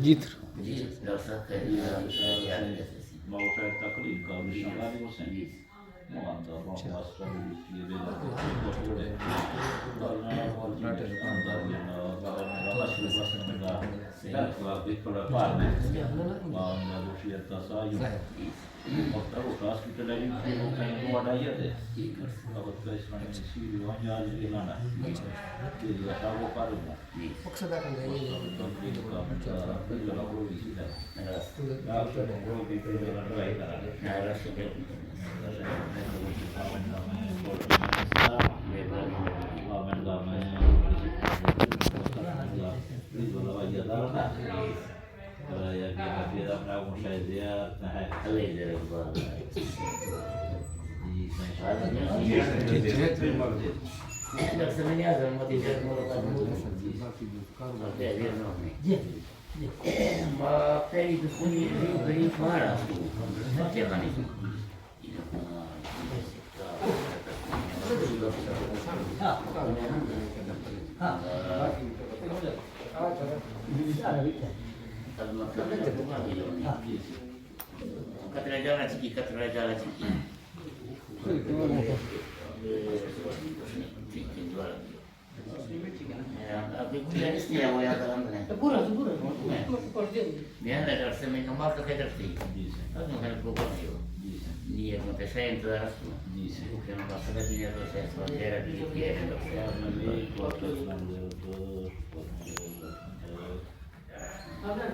Gitr. Małżek tak linka, wysiadali w sędzi. Młanda, mała sprawiedliwie, Ma peli di funi per imparare, ma che vanno Kateraja ciki. Aku kuliah istilah wayang dalam mana? Pura. Dia ada semen nomor ke terti. Aku kan bukan itu. Dia mau tes itu harus. Bukan masalah dia tu saya saudara dia. Ada.